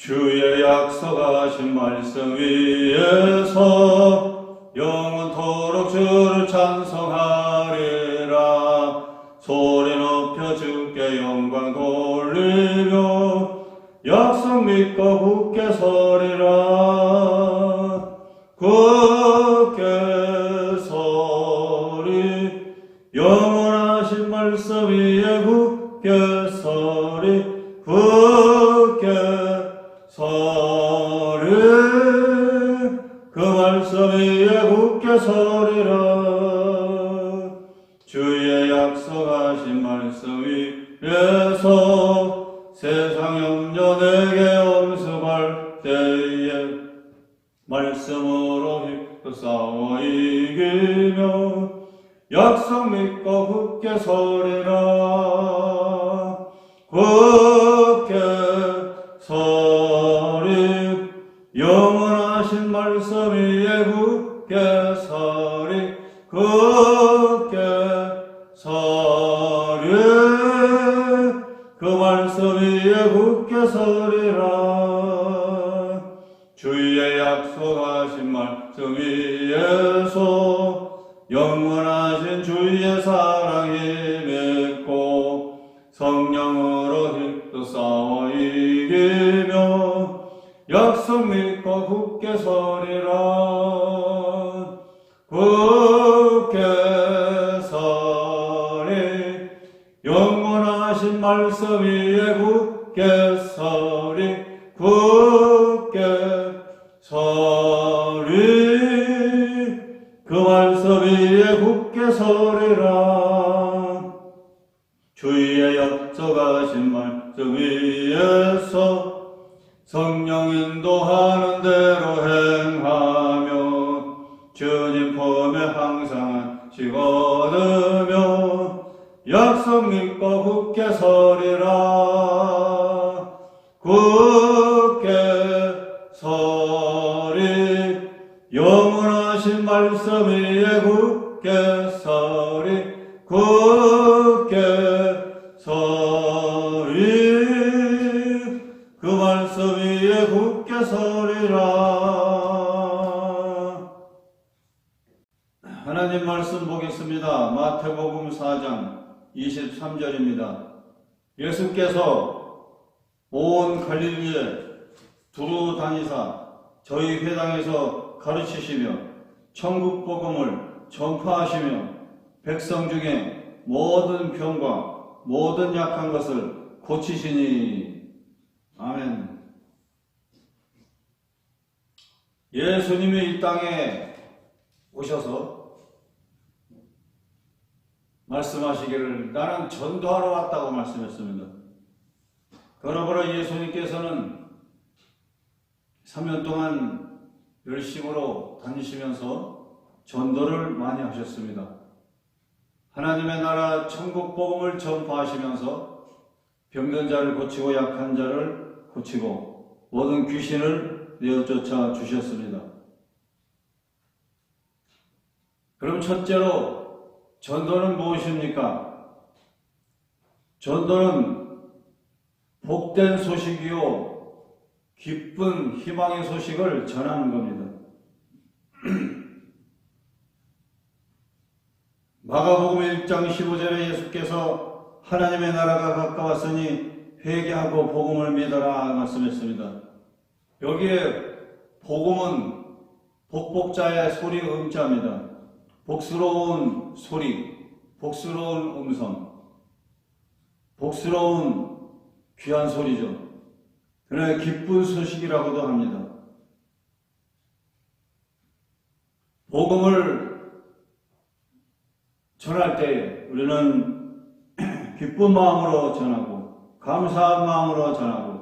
주의 약속하신 말씀 위에서 영원토록 주를 찬송하리라. 소리 높여 주께 영광 돌리며 약속 믿고 굳게 서리라. 굳게 서리 영원하신 말씀 위에 굳게 서리 굳게 서리 그 말씀 위에 굳게 서리라. 주의 약속하신 말씀 위에서 세상 염려 내게 엄습할 때에 말씀으로 힘써 싸워 이기며 약속 믿고 굳게 서리라. 굳게 서리 영원하신 말씀 위에 굳게 서리 굳게 서리 그 말씀 위에 굳게 서리라. 주의 약속하신 말씀 위에서 영원하신 주의 사랑이 맺고 성령으로 힘써 싸워 이기며 약속 믿고 굳게 서리라. 굳게 서리 영원하신 말씀 위에 굳게 서리 굳게 서리 그 말씀 위에 굳게 서리라. 주의 약속하신 말씀 위에서 성령 인도하는 대로 행하며 주님 품에 항상 안식 얻으며 약속 믿고 굳게 서리라. 굳게 서리 영원하신 말씀 위에 굳게 서리 굳게 서리 그 말씀 위에 굳게 서리라. 하나님 말씀 보겠습니다. 마태복음 4장 23절입니다. 예수께서 온 갈릴리에 두루 다니사 저희 회당에서 가르치시며 천국 복음을 전파하시며 백성 중에 모든 병과 모든 약한 것을 고치시니. 아멘. 예수님이 이 땅에 오셔서 말씀하시기를 나는 전도하러 왔다고 말씀했습니다. 그러므로 예수님께서는 3년 동안 열심으로 다니시면서 전도를 많이 하셨습니다. 하나님의 나라 천국 복음을 전파하시면서 병든 자를 고치고 약한 자를 고치고 모든 귀신을 내어쫓아 주셨습니다. 그럼 첫째로 전도는 무엇입니까? 전도는 복된 소식이요 기쁜 희망의 소식을 전하는 겁니다. 마가복음 1장 15절에 예수께서 하나님의 나라가 가까웠으니 회개하고 복음을 믿어라 말씀했습니다. 여기에 복음은 복복자의 소리 음자입니다. 복스러운 소리, 복스러운 음성, 복스러운 귀한 소리죠. 그러나 기쁜 소식이라고도 합니다. 복음을 전할 때 우리는 기쁜 마음으로 전하고 감사한 마음으로 전하고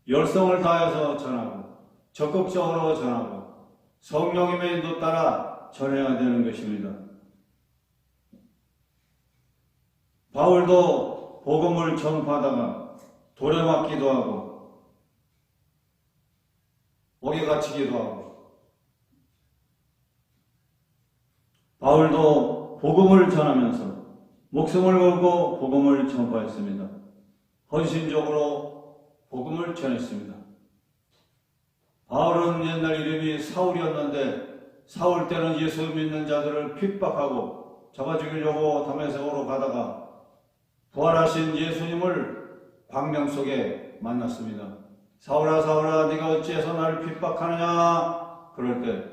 열성을 다해서 전하고 적극적으로 전하고 성령님의 인도 따라 전해야 되는 것입니다. 바울도 복음을 전파하다가 돌에 맞기도 하고 옥에 갇히기도 하고 바울도 복음을 전하면서 목숨을 걸고 복음을 전파했습니다. 헌신적으로 복음을 전했습니다. 바울은 옛날 이름이 사울이었는데 사울 때는 예수 믿는 자들을 핍박하고 잡아 죽이려고 다메섹으로 가다가 부활하신 예수님을 광명 속에 만났습니다. 사울아 사울아 네가 어찌해서 나를 핍박하느냐? 그럴 때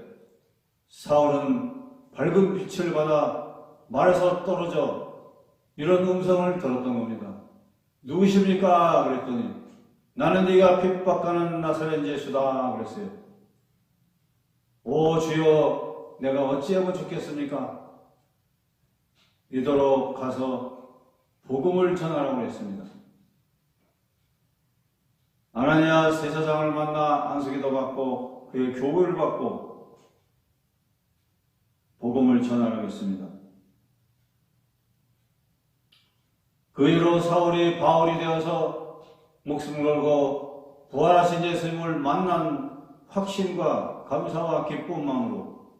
사울은 밝은 빛을 받아 말에서 떨어져 이런 음성을 들었던 겁니다. 누구십니까? 그랬더니 나는 네가 핍박하는 나사렛 예수다 그랬어요. 오 주여 내가 어찌하고 죽겠습니까? 이도록 가서 복음을 전하라고 했습니다. 아나니아 제사장을 만나 안수기도 받고 그의 교훈을 받고 복음을 전하라고 했습니다. 그 이후로 사울이 바울이 되어서 목숨을 걸고 부활하신 예수님을 만난 확신과 감사와 기쁜 마음으로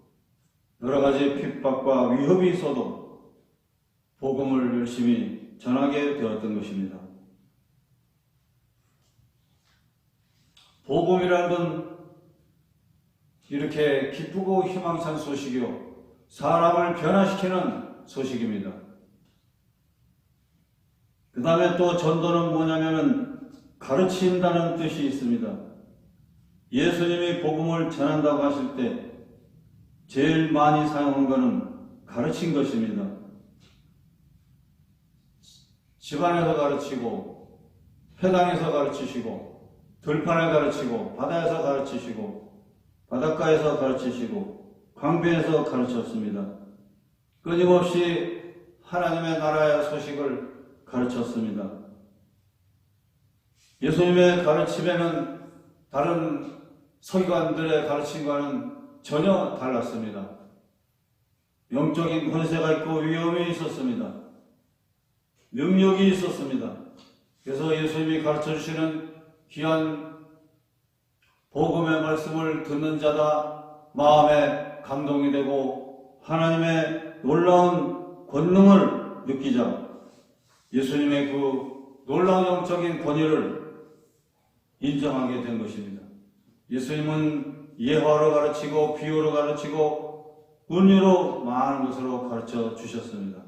여러 가지 핍박과 위협이 있어도 복음을 열심히 전하게 되었던 것입니다. 복음이라는 건 이렇게 기쁘고 희망찬 소식이요 사람을 변화시키는 소식입니다. 그 다음에 또 전도는 뭐냐면은 가르친다는 뜻이 있습니다. 예수님이 복음을 전한다고 하실 때 제일 많이 사용한 것은 가르친 것입니다. 집안에서 가르치고 회당에서 가르치시고 들판에 가르치고 바다에서 가르치시고 바닷가에서 가르치시고 강변에서 가르쳤습니다. 끊임없이 하나님의 나라의 소식을 가르쳤습니다. 예수님의 가르침에는 다른 서기관들의 가르침과는 전혀 달랐습니다. 영적인 권세가 있고 위엄이 있었습니다. 능력이 있었습니다. 그래서 예수님이 가르쳐주시는 귀한 복음의 말씀을 듣는 자다 마음에 감동이 되고 하나님의 놀라운 권능을 느끼자 예수님의 그 놀라운 영적인 권위를 인정하게 된 것입니다. 예수님은 예화로 가르치고 비유로 가르치고 은유로 많은 것으로 가르쳐 주셨습니다.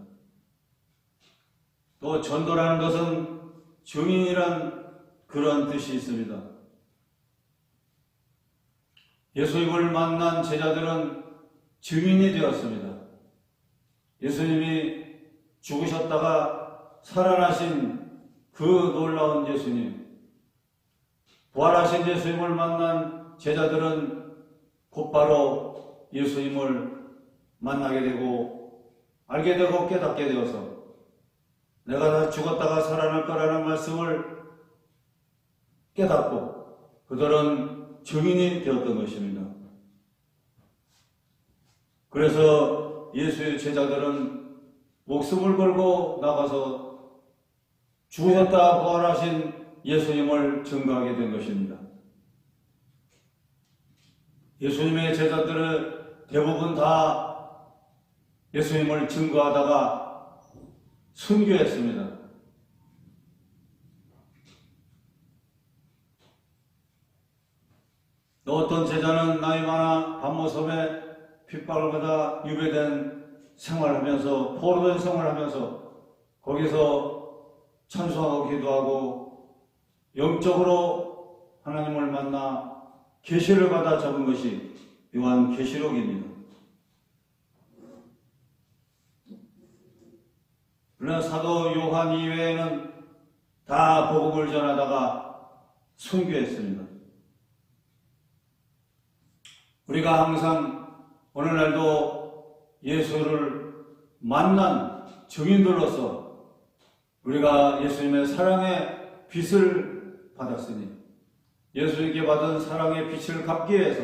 또 전도라는 것은 증인이란 그런 뜻이 있습니다. 예수님을 만난 제자들은 증인이 되었습니다. 예수님이 죽으셨다가 살아나신 그 놀라운 예수님, 부활하신 예수님을 만난 제자들은 곧바로 예수님을 만나게 되고 알게 되고 깨닫게 되어서 내가 다 죽었다가 살아날 거라는 말씀을 깨닫고 그들은 증인이 되었던 것입니다. 그래서 예수의 제자들은 목숨을 걸고 나가서 죽으셨다 부활하신 예수님을 증거하게 된 것입니다. 예수님의 제자들은 대부분 다 예수님을 증거하다가 순교했습니다. 또 어떤 제자는 나이 많아 밤모섬에 핍박을 받아 유배된 생활하면서 포로된 생활하면서 거기서 찬송하고 기도하고 영적으로 하나님을 만나 계시를 받아 적은 것이 요한계시록입니다. 그러나 사도 요한 이외에는 다 복음을 전하다가 순교했습니다. 우리가 항상 오늘날도 예수를 만난 증인들로서 우리가 예수님의 사랑의 빛을 받았으니 예수님께 받은 사랑의 빛을 갚기 위해서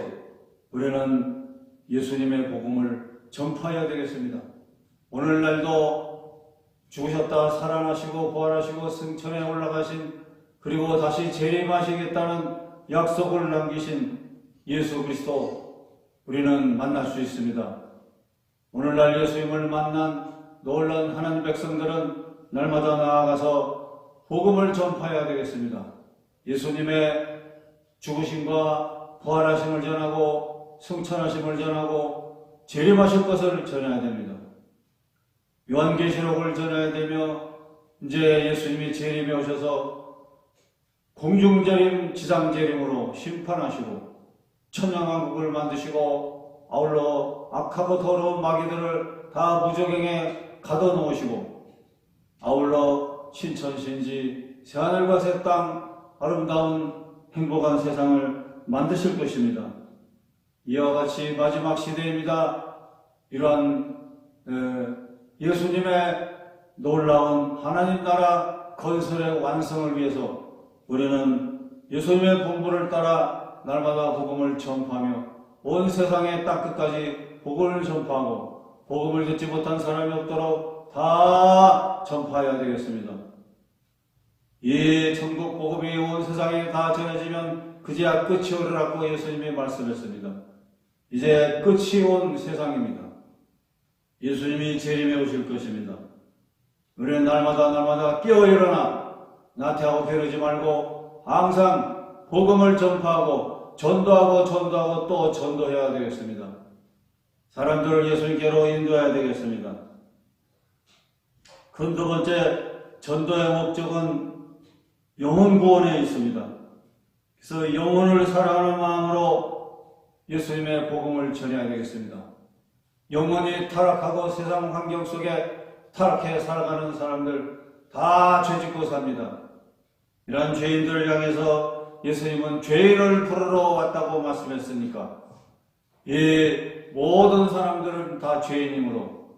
우리는 예수님의 복음을 전파해야 되겠습니다. 오늘날도 죽으셨다 살아나시고 부활하시고 승천에 올라가신 그리고 다시 재림하시겠다는 약속을 남기신 예수 그리스도 우리는 만날 수 있습니다. 오늘날 예수님을 만난 놀라운 하나님 백성들은 날마다 나아가서 복음을 전파해야 되겠습니다. 예수님의 죽으심과 부활하심을 전하고 승천하심을 전하고 재림하실 것을 전해야 됩니다. 요한계시록을 전해야 되며 이제 예수님이 재림에 오셔서 공중재림, 지상재림으로 심판하시고 천년왕국을 만드시고 아울러 악하고 더러운 마귀들을 다 무저갱에 가둬놓으시고 아울러 신천신지 새하늘과 새 땅 아름다운 행복한 세상을 만드실 것입니다. 이와 같이 마지막 시대입니다. 이러한 예수님의 놀라운 하나님 나라 건설의 완성을 위해서 우리는 예수님의 본부를 따라 날마다 복음을 전파하며 온 세상의 땅끝까지 복음을 전파하고 복음을 듣지 못한 사람이 없도록 다 전파해야 되겠습니다. 이 천국 복음이 온 세상에 다 전해지면 그제야 끝이 오리라고 예수님이 말씀했습니다. 이제 끝이 온 세상입니다. 예수님이 재림해 오실 것입니다. 우리는 날마다 깨어 일어나 나태하고 게으르지 말고 항상 복음을 전파하고 전도하고 또 전도해야 되겠습니다. 사람들을 예수님께로 인도해야 되겠습니다. 큰 두 번째 전도의 목적은 영혼 구원에 있습니다. 그래서 영혼을 사랑하는 마음으로 예수님의 복음을 전해야 되겠습니다. 영혼이 타락하고 세상 환경 속에 타락해 살아가는 사람들 다 죄짓고 삽니다. 이런 죄인들을 향해서 예수님은 죄인을 부르러 왔다고 말씀했으니까 이 모든 사람들은 다 죄인이므로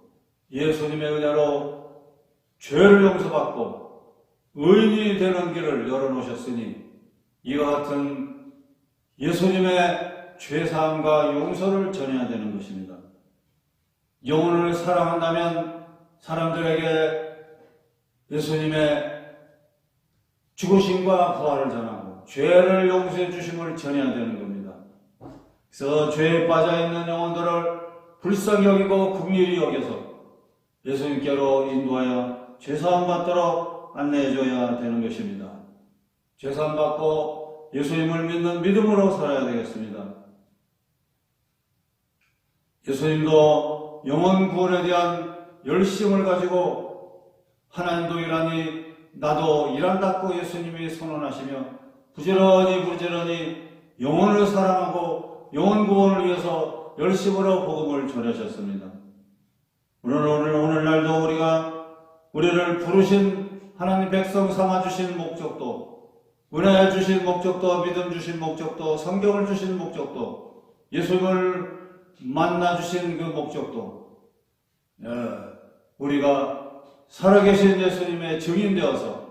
예수님의 은혜로 죄를 용서받고 의인이 되는 길을 열어놓으셨으니 이와 같은 예수님의 죄사함과 용서를 전해야 되는 것입니다. 영혼을 사랑한다면 사람들에게 예수님의 죽으심과 부활을 전하고 죄를 용서해 주심을 전해야 되는 겁니다. 그래서 죄에 빠져있는 영혼들을 불쌍히 여기고 긍휼히 여겨서 예수님께로 인도하여 죄사함 받도록 안내해줘야 되는 것입니다. 죄사함 받고 예수님을 믿는 믿음으로 살아야 되겠습니다. 예수님도 영혼 구원에 대한 열심을 가지고 하나님도 일하니 나도 일한다고 예수님이 선언하시며 부지런히 영혼을 사랑하고 영혼 구원을 위해서 열심으로 복음을 전하셨습니다. 오늘날도 우리를 부르신 하나님 백성 삼아주신 목적도, 은혜 주신 목적도, 믿음 주신 목적도, 성경을 주신 목적도, 예수님을 만나주신 그 목적도, 우리가 살아계신 예수님의 증인되어서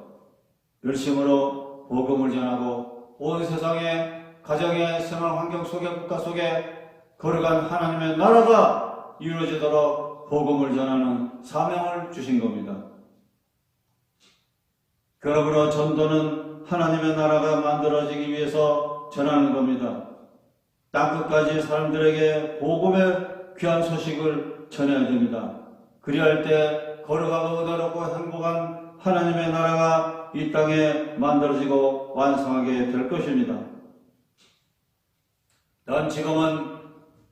열심으로 복음을 전하고 온 세상의 가정의 생활 환경 속에 국가 속에 거룩한 하나님의 나라가 이루어지도록 복음을 전하는 사명을 주신 겁니다. 그러므로 전도는 하나님의 나라가 만들어지기 위해서 전하는 겁니다. 땅끝까지 사람들에게 복음의 귀한 소식을 전해야 됩니다. 그리할 때 거룩하고 의롭고 행복한 하나님의 나라가 이 땅에 만들어지고 완성하게 될 것입니다. 단 지금은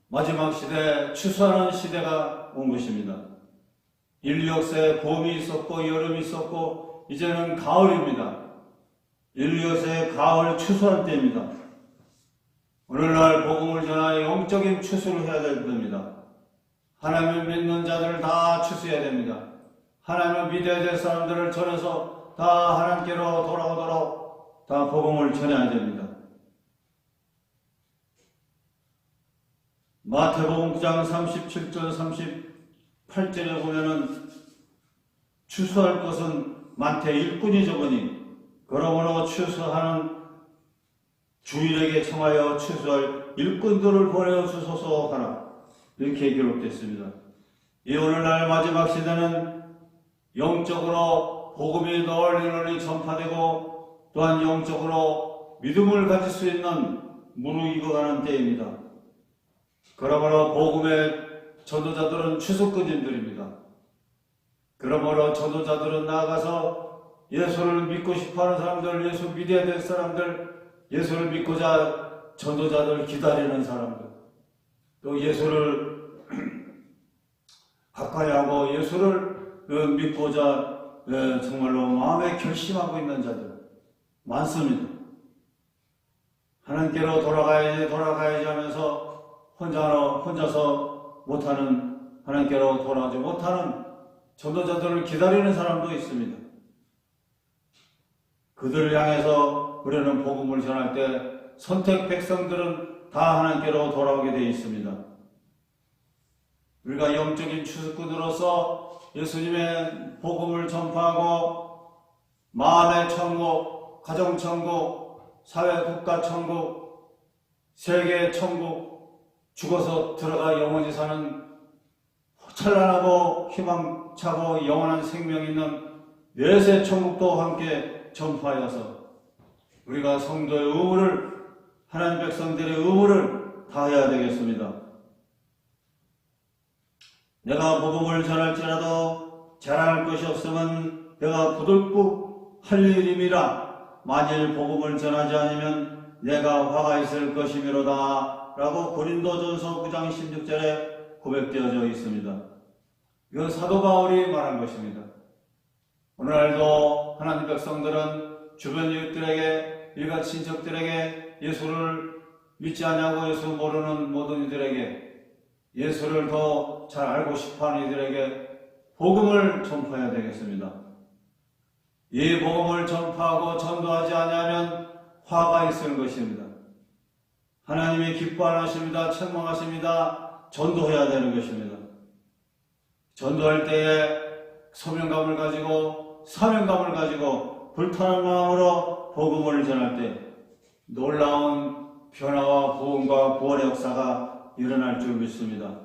마지막 시대, 추수하는 시대가 온 것입니다. 인류 역사에 봄이 있었고 여름이 있었고 이제는 가을입니다. 인류 역사의 가을 추수할 때입니다. 오늘날 복음을 전하여 영적인 추수를 해야 될 때입니다. 하나님을 믿는 자들을 다 추수해야 됩니다. 하나님을 믿어야 될 사람들을 전해서 다 하나님께로 돌아오도록 다 복음을 전해야 됩니다. 마태복음 9장 37절 38절에 보면은 추수할 것은 많되 일꾼이 적으니 그러므로 추수하는 주일에게 청하여 추수할 일꾼들을 보내어 주소서 하라. 이렇게 기록됐습니다. 이 오늘날 마지막 시대는 영적으로 복음이 널리 전파되고 또한 영적으로 믿음을 가질 수 있는 무르익어가는 때입니다. 그러므로 복음의 전도자들은 추수꾼들입니다. 그러므로 전도자들은 나아가서 예수를 믿고 싶어하는 사람들, 예수 믿어야 될 사람들, 예수를 믿고자 전도자들 기다리는 사람들, 또 예수를 가까이 하고 예수를 믿고자 정말로 마음에 결심하고 있는 자들 많습니다. 하나님께로 돌아가야지 하면서 혼자서 못하는, 하나님께로 돌아가지 못하는 전도자들을 기다리는 사람도 있습니다. 그들을 향해서 우리는 복음을 전할 때 선택 백성들은 다 하나님께로 돌아오게 되어 있습니다. 우리가 영적인 추수꾼으로서 예수님의 복음을 전파하고 마음의 천국, 가정 천국, 사회 국가 천국, 세계 천국, 죽어서 들어가 영원히 사는 찬란하고 희망차고 영원한 생명이 있는 내세 천국도 함께 전파하여서 우리가 성도의 의무를, 하나님 백성들의 의무를 다해야 되겠습니다. 내가 복음을 전할지라도 자랑할 것이 없으면 내가 부들국 할 일임이라. 만일 복음을 전하지 않으면 내가 화가 있을 것이미로다 라고 고린도전서 9장 16절에 고백되어져 있습니다. 이건 사도 바울이 말한 것입니다. 오늘날도 하나님 백성들은 주변 이웃들에게, 일가 친척들에게, 예수를 믿지 않냐고 예수 모르는 모든 이들에게, 예수를 더 잘 알고 싶어하는 이들에게 복음을 전파해야 되겠습니다. 이 복음을 전파하고 전도하지 않으면 화가 있을 것입니다. 하나님이 기뻐하십니다. 책망하십니다. 전도해야 되는 것입니다. 전도할 때에 소명감을 가지고 사명감을 가지고 불타는 마음으로 복음을 전할 때 놀라운 변화와 부흥과 구원의 역사가 일어날 줄 믿습니다.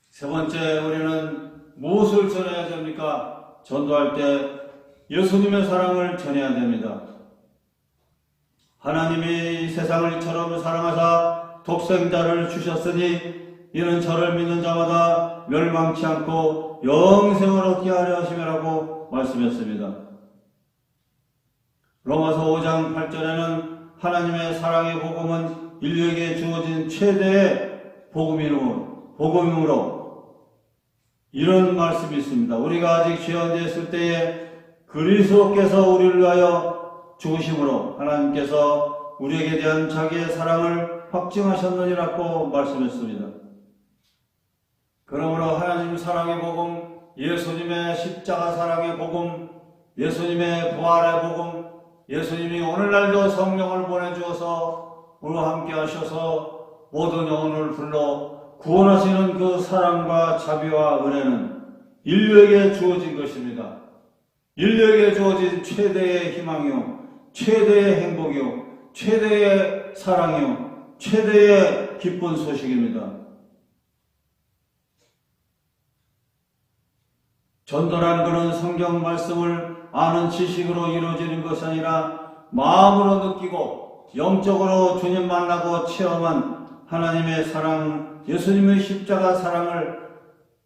세 번째, 우리는 무엇을 전해야 됩니까? 전도할 때 예수님의 사랑을 전해야 됩니다. 하나님이 세상을 이처럼 사랑하사 독생자를 주셨으니 이는 저를 믿는 자마다 멸망치 않고 영생을 얻게 하려 하심이라고 말씀했습니다. 로마서 5장 8절에는 하나님의 사랑의 복음은 인류에게 주어진 최대의 복음이므로 이런 말씀이 있습니다. 우리가 아직 죄 가운데 있을 때에 그리스도께서 우리를 위하여 죽으심으로 하나님께서 우리에게 대한 자기의 사랑을 확증하셨느니라고 말씀했습니다. 그러므로 하나님 사랑의 복음, 예수님의 십자가 사랑의 복음, 예수님의 부활의 복음, 예수님이 오늘날도 성령을 보내주어서 우리와 함께 하셔서 모든 영혼을 불러 구원하시는 그 사랑과 자비와 은혜는 인류에게 주어진 것입니다. 인류에게 주어진 최대의 희망이요, 최대의 행복이요, 최대의 사랑이요, 최대의 기쁜 소식입니다. 전도라는 것은 성경 말씀을 아는 지식으로 이루어지는 것이 아니라 마음으로 느끼고 영적으로 주님 만나고 체험한 하나님의 사랑, 예수님의 십자가 사랑을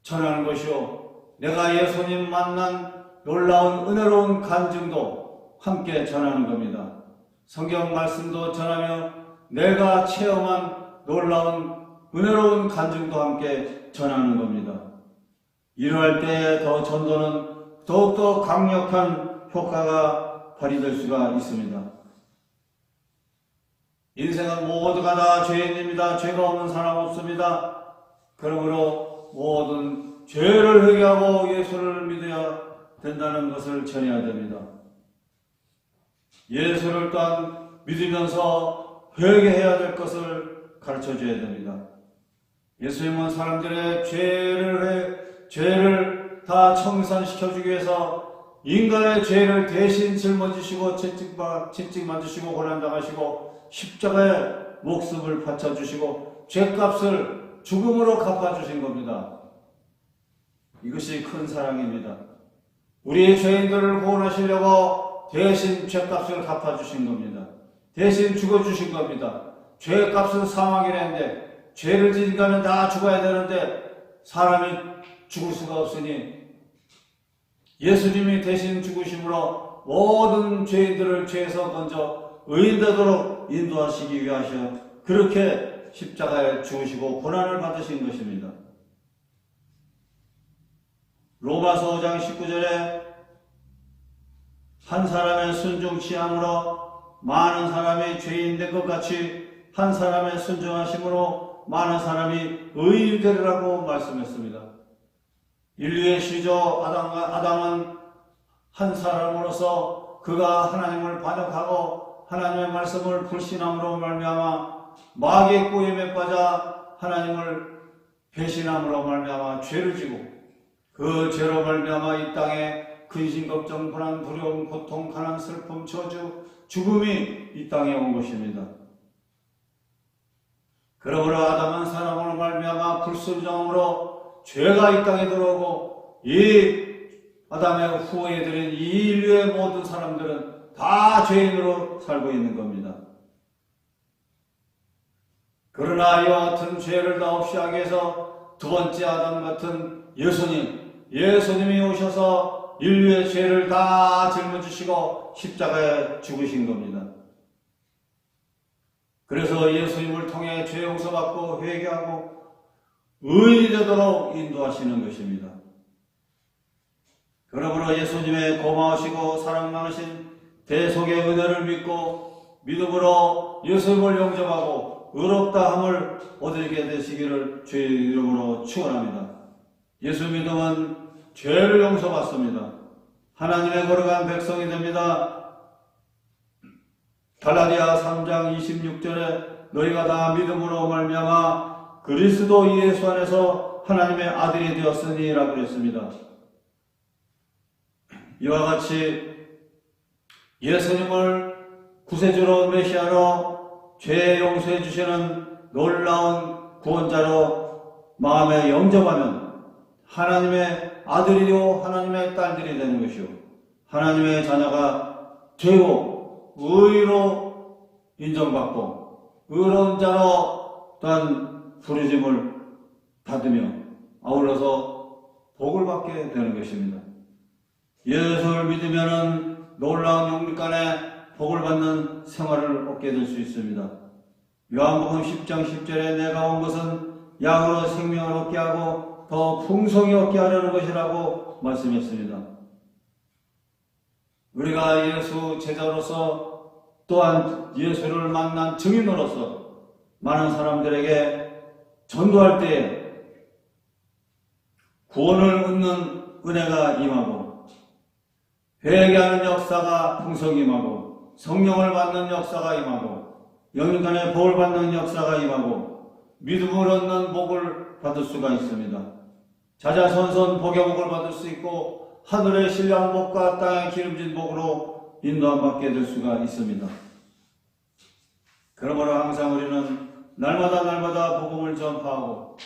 전하는 것이요, 내가 예수님 만난 놀라운 은혜로운 간증도 함께 전하는 겁니다. 성경 말씀도 전하며 내가 체험한 놀라운 은혜로운 간증도 함께 전하는 겁니다. 이러할 때 더 전도는 더욱더 강력한 효과가 발휘될 수가 있습니다. 인생은 모두가 다 죄인입니다. 죄가 없는 사람 없습니다. 그러므로 모든 죄를 회개하고 예수를 믿어야 된다는 것을 전해야 됩니다. 예수를 또한 믿으면서 회개해야 될 것을 가르쳐줘야 됩니다. 예수님은 사람들의 죄를 다 청산시켜주기 위해서 인간의 죄를 대신 짊어지시고 채찍만 주시고 고난당하시고 십자가에 목숨을 바쳐주시고 죄값을 죽음으로 갚아주신 겁니다. 이것이 큰 사랑입니다. 우리의 죄인들을 구원하시려고 대신 죄값을 갚아주신 겁니다. 대신 죽어주신 겁니다. 죄값은 사망이라는데 죄를 지은 인간은 다 죽어야 되는데 사람이 죽을 수가 없으니 예수님이 대신 죽으심으로 모든 죄인들을 죄에서 건져 의인 되도록 인도하시기 위하여 그렇게 십자가에 죽으시고 고난을 받으신 것입니다. 로마서 5장 19절에 한 사람의 순종 취함으로 많은 사람이 죄인 된 것 같이 한 사람의 순종하심으로 많은 사람이 의인이 되리라고 말씀했습니다. 인류의 시조 아담은 한 사람으로서 그가 하나님을 반역하고 하나님의 말씀을 불신함으로 말미암아 마귀의 꼬임에 빠져 하나님을 배신함으로 말미암아 죄를 지고 그 죄로 말미암아 이 땅에 근심, 걱정, 불안, 두려움, 고통, 가난, 슬픔, 저주, 죽음이 이 땅에 온 것입니다. 그러므로 아담은 사람으로 말미암아 불순종함으로 죄가 이 땅에 들어오고 이 아담의 후예들인 이 인류의 모든 사람들은 다 죄인으로 살고 있는 겁니다. 그러나 이와 같은 죄를 다 없이 하기 위해서 두 번째 아담 같은 예수님이 오셔서 인류의 죄를 다 짊어지시고 십자가에 죽으신 겁니다. 그래서 예수님을 통해 죄 용서받고 회개하고 의인이 되도록 인도하시는 것입니다. 그러므로 예수님의 고마우시고 사랑 많으신 대속의 은혜를 믿고 믿음으로 예수님을 영접하고 의롭다함을 얻게 되시기를 주의 이름으로 축원합니다. 예수 믿음은 죄를 용서받습니다. 하나님의 거룩한 백성이 됩니다. 갈라디아 3장 26절에 너희가 다 믿음으로 말미암아 그리스도 예수 안에서 하나님의 아들이 되었으니 라고 했습니다. 이와 같이 예수님을 구세주로 메시아로 죄 용서해 주시는 놀라운 구원자로 마음에 영접하면 하나님의 아들이요 하나님의 딸들이 되는 것이요 하나님의 자녀가 되고 의로 인정받고 의로운 자로 또한 부르심을 받으며 아울러서 복을 받게 되는 것입니다. 예수를 믿으면 놀라운 영육간에 복을 받는 생활을 얻게 될 수 있습니다. 요한복음 10장 10절에 내가 온 것은 양으로 생명을 얻게 하고 더 풍성히 얻게 하려는 것이라고 말씀했습니다. 우리가 예수 제자로서 또한 예수를 만난 증인으로서 많은 사람들에게 전도할 때에 구원을 얻는 은혜가 임하고 회개하는 역사가 풍성히 임하고 성령을 받는 역사가 임하고 영육간의 복을 받는 역사가 임하고 믿음을 얻는 복을 받을 수가 있습니다. 자자손손 복의 복을 받을 수 있고 하늘의 신령한 복과 땅의 기름진 복으로 인도함 받게 될 수가 있습니다. 그러므로 항상 우리는 날마다 복음을 전파하고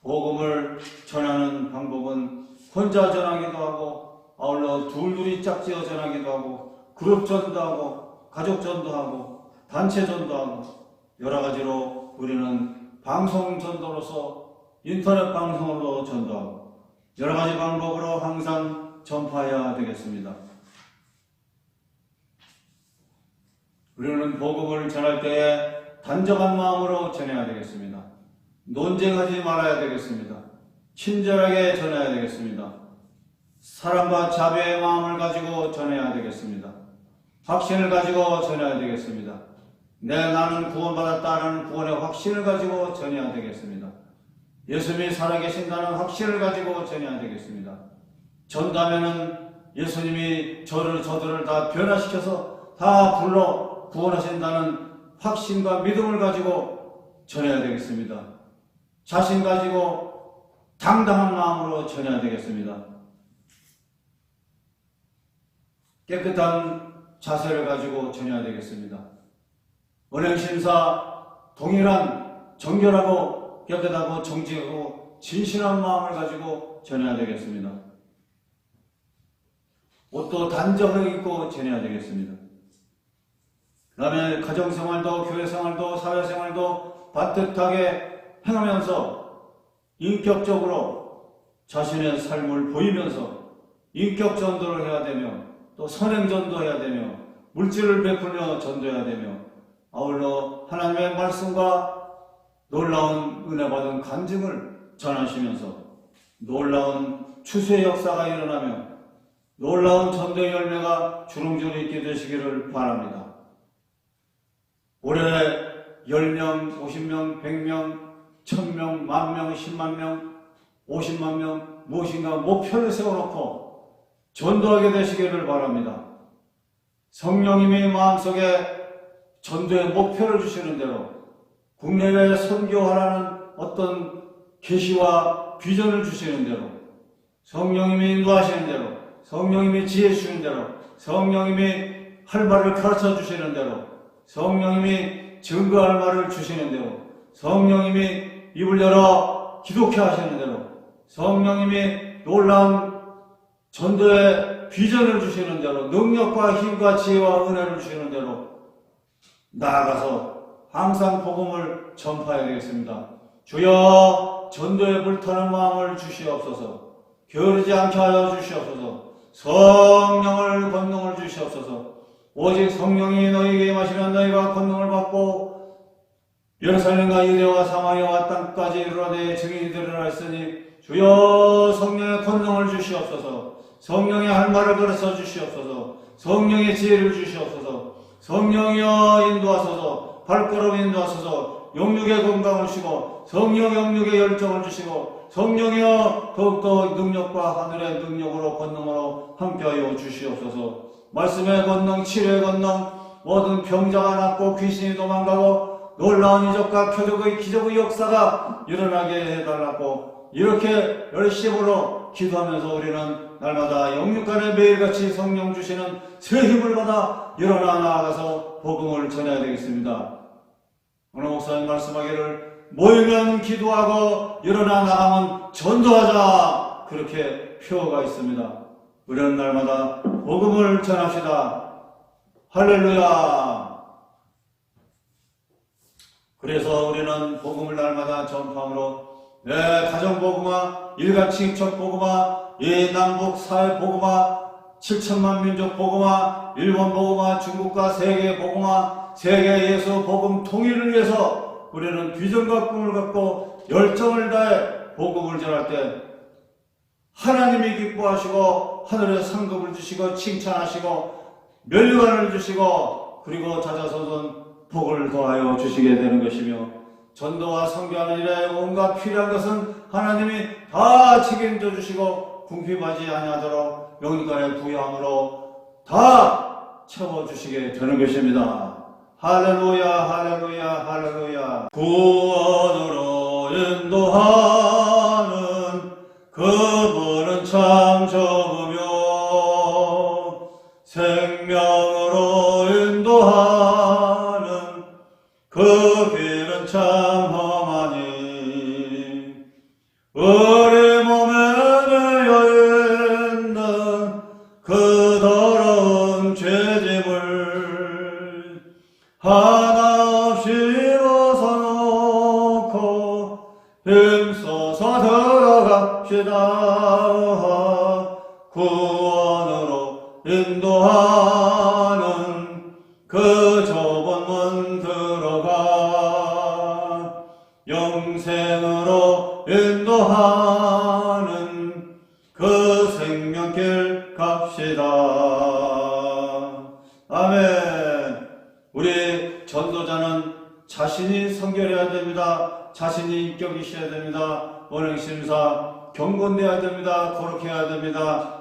복음을 전하는 방법은 혼자 전하기도 하고 아울러 둘둘이 짝지어 전하기도 하고 그룹 전도하고 가족 전도하고 단체 전도하고 여러 가지로 우리는 방송 전도로서 인터넷 방송으로 전도하고 여러 가지 방법으로 항상 전파해야 되겠습니다. 우리는 복음을 전할 때에 단정한 마음으로 전해야 되겠습니다. 논쟁하지 말아야 되겠습니다. 친절하게 전해야 되겠습니다. 사랑과 자비의 마음을 가지고 전해야 되겠습니다. 확신을 가지고 전해야 되겠습니다. 나는 구원받았다는 구원의 확신을 가지고 전해야 되겠습니다. 예수님이 살아계신다는 확신을 가지고 전해야 되겠습니다. 전도하면은 예수님이 저들을 다 변화시켜서 다 불러 구원하신다는 확신과 믿음을 가지고 전해야 되겠습니다. 자신 가지고 당당한 마음으로 전해야 되겠습니다. 깨끗한 자세를 가지고 전해야 되겠습니다. 언행심사 동일한 정결하고 깨끗하고 정직하고 진실한 마음을 가지고 전해야 되겠습니다. 옷도 단정하게 입고 전해야 되겠습니다. 그 다음에 가정생활도 교회생활도 사회생활도 반듯하게 행하면서 인격적으로 자신의 삶을 보이면서 인격 전도를 해야 되며 또 선행 전도해야 되며 물질을 베풀며 전도해야 되며 아울러 하나님의 말씀과 놀라운 은혜 받은 간증을 전하시면서 놀라운 추수의 역사가 일어나며 놀라운 전도의 열매가 주렁주렁 있게 되시기를 바랍니다. 올해 10명, 50명, 100명, 1000명, 10,000명, 10만 명, 50만 명 무엇인가 목표를 세워놓고 전도하게 되시기를 바랍니다. 성령님이 마음속에 전도의 목표를 주시는 대로 국내외 선교하라는 어떤 계시와 비전을 주시는 대로 성령님이 인도하시는 대로 성령님이 지혜 주시는 대로 성령님이 할 말을 가르쳐 주시는 대로 성령님이 증거할 말을 주시는 대로 성령님이 입을 열어 기독해 하시는 대로 성령님이 놀라운 전도의 비전을 주시는 대로 능력과 힘과 지혜와 은혜를 주시는 대로 나아가서 항상 복음을 전파해야 되겠습니다. 주여 전도에 불타는 마음을 주시옵소서. 게으르지 않게 하여 주시옵소서. 성령을 권능을 주시옵소서. 오직 성령이 너희에게 임하시면 너희가 권능을 받고 예루살렘과 유대와 사마리아와 땅까지 이르러 내 증인이 되리라 했으니 주여 성령의 권능을 주시옵소서. 성령의 할 말을 가르쳐 주시옵소서. 성령의 지혜를 주시옵소서. 성령이여 인도하소서. 발걸음 인도하소서. 영육의 건강을 주시고 성령 영육의 열정을 주시고 성령이여 더욱더 능력과 하늘의 능력으로 권능으로 함께하여 주시옵소서. 말씀의 권능, 치료의 권능, 모든 병자가 낫고 귀신이 도망가고 놀라운 이적과 표적의 기적의 역사가 일어나게 해달라고 이렇게 열심으로 기도하면서 우리는 날마다 영육간에 매일같이 성령 주시는 새 힘을 받아 일어나 나아가서 복음을 전해야 되겠습니다. 오늘 목사님 말씀하기를 모이면 기도하고 일어나 나가면 전도하자 그렇게 표어가 있습니다. 우리는 날마다 복음을 전합시다. 할렐루야. 그래서 우리는 복음을 날마다 전파함으로 가정 복음화, 일가치 첫 복음화, 남북 사회 복음화, 7천만 민족 복음화, 일본 복음화, 중국과 세계 복음화, 세계 예수 복음 통일을 위해서 우리는 비전과 꿈을 갖고 열정을 다해 복음을 전할 때 하나님이 기뻐하시고 하늘에 상급을 주시고 칭찬하시고 멸류관을 주시고 그리고 찾아서는 복을 더하여 주시게 되는 것이며 전도와 선교하는 일에 온갖 필요한 것은 하나님이 다 책임져 주시고 궁핍하지 아니하도록 영육간의 부양으로 다 채워주시게 되는 것입니다. 할렐루야 할렐루야 할렐루야. 구원으로 인도하는 그분은 참 적으며 생명으로 인도하는 그 길은 참 험하니 우리 몸에 매여 있는 그 더러운 죄짐을 하나 없이 벗어놓고 힘써서 들어갑시다. 구원으로 인도하는 그 좁은 문 들어가 영생으로 인도하는 그 생명길 갑시다. 아멘. 우리 전도자는 자신이 선결해야 됩니다. 자신이 인격이셔야 됩니다. 언행심사 경건돼야 됩니다. 거룩해야 됩니다.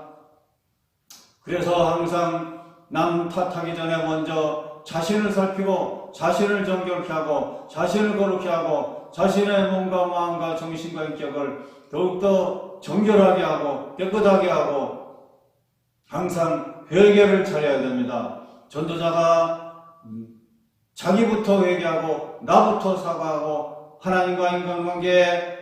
그래서 항상 남 탓하기 전에 먼저 자신을 살피고 자신을 정결케 하고 자신을 거룩케 하고 자신의 몸과 마음과 정신과 인격을 더욱더 정결하게 하고 깨끗하게 하고 항상 회개를 차려야 됩니다. 전도자가 자기부터 회개하고 나부터 사과하고 하나님과 인간관계에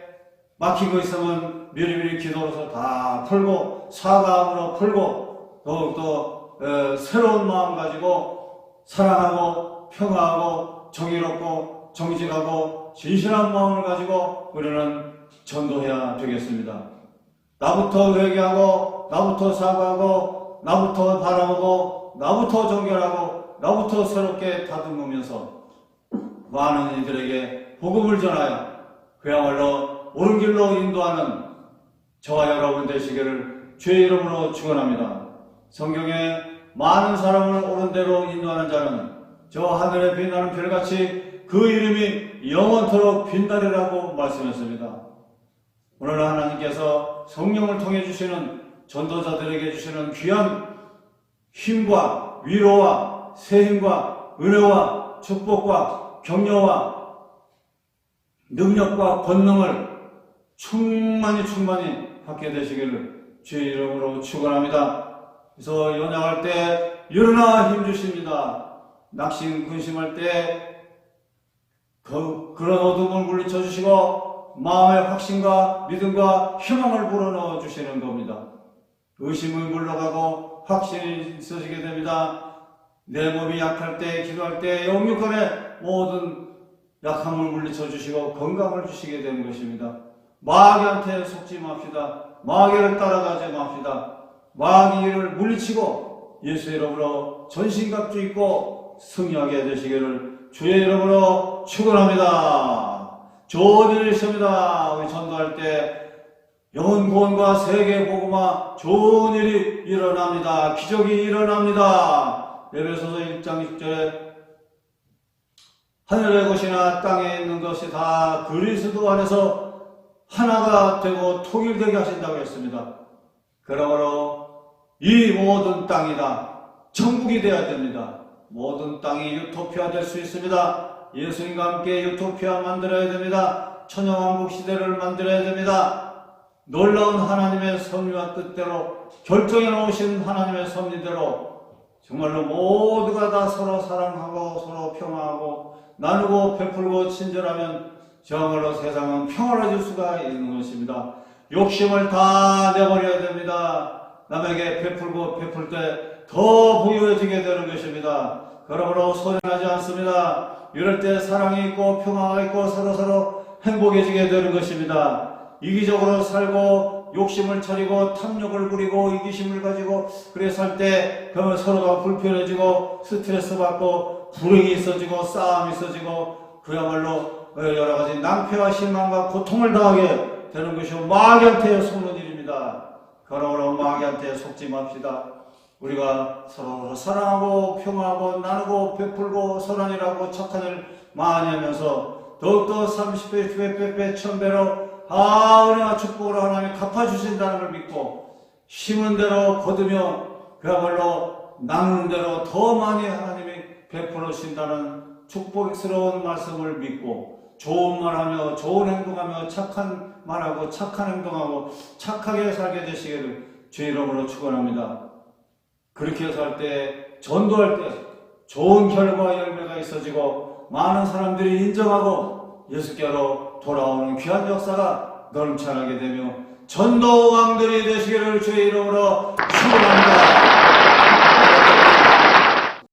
막히고 있으면 미리미리 기도로서 다 풀고 사과함으로 풀고 더욱더 새로운 마음 가지고 사랑하고 평화하고 정의롭고 정직하고 진실한 마음을 가지고 우리는 전도해야 되겠습니다. 나부터 회개하고 나부터 사과하고 나부터 바라보고 나부터 정결하고 나부터 새롭게 다듬으면서 많은 이들에게 복음을 전하여 그야말로 옳은 길로 인도하는 저와 여러분 되시기를 주의 이름으로 축원합니다. 성경에 많은 사람을 옳은 대로 인도하는 자는 저 하늘에 빛나는 별같이 그 이름이 영원토록 빛나리라고 말씀했습니다. 오늘 하나님께서 성령을 통해 주시는 전도자들에게 주시는 귀한 힘과 위로와 새힘과 은혜와 축복과 격려와 능력과 권능을 충만히 받게 되시기를 주의 이름으로 축원합니다. 그래서 연약할 때 일어나 힘주십니다. 낙심 근심할 때 그런 어둠을 물리쳐 주시고 마음의 확신과 믿음과 희망을 불어넣어 주시는 겁니다. 의심은 물러가고 확신이 있어지게 됩니다. 내 몸이 약할 때, 기도할 때 영육간에 모든 약함을 물리쳐 주시고 건강을 주시게 되는 것입니다. 마귀한테 속지 맙시다. 마귀를 따라가지 맙시다. 마귀를 물리치고 예수 이름으로 전신갑주 입고 승리하게 되시기를 주의 이름으로 축원합니다. 좋은 일이 있습니다. 우리 전도할 때 영혼 구원과 세계 복음화 좋은 일이 일어납니다. 기적이 일어납니다. 에베소서 1장 6절에 하늘의 것이나 땅에 있는 것이 다 그리스도 안에서 하나가 되고 통일되게 하신다고 했습니다. 그러므로 이 모든 땅이 다 천국이 되어야 됩니다. 모든 땅이 유토피아 될 수 있습니다. 예수님과 함께 유토피아 만들어야 됩니다. 천연왕국 시대를 만들어야 됩니다. 놀라운 하나님의 섭리와 뜻대로 결정해 놓으신 하나님의 섭리대로 정말로 모두가 다 서로 사랑하고 서로 평화하고 나누고 베풀고 친절하면 정말로 세상은 평화로워질 수가 있는 것입니다. 욕심을 다 내버려야 됩니다. 남에게 베풀고 베풀 때 더 부유해지게 되는 것입니다. 그러므로 소진하지 않습니다. 이럴 때 사랑이 있고 평화가 있고 서로 행복해지게 되는 것입니다. 이기적으로 살고 욕심을 차리고 탐욕을 부리고 이기심을 가지고 그래서 할 때 그러면 서로가 불편해지고 스트레스 받고 불행이 있어지고 싸움이 있어지고 그야말로 여러 가지 낭패와 실망과 고통을 당하게 되는 것이 마귀한테 속는 일입니다. 그러므로 마귀한테 속지 맙시다. 우리가 서로 사랑하고 평화하고 나누고 베풀고 선한 일하고 착한 일 많이 하면서 더욱더 30배, 100배, 1000배로 은혜와 축복으로 하나님이 갚아주신다는 걸 믿고 심은 대로 거두며 그야말로 나누는 대로 더 많이 하나님이 베풀어 주신다는 축복스러운 말씀을 믿고 좋은 말하며 좋은 행동하며 착한 말하고 착한 행동하고 착하게 살게 되시기를 주의 이름으로 축원합니다. 그렇게 살 때 전도할 때 좋은 결과 열매가 있어지고 많은 사람들이 인정하고 예수께로 돌아오는 귀한 역사가 넘쳐나게 되며 전도왕들이 되시기를 주의 이름으로 축원합니다.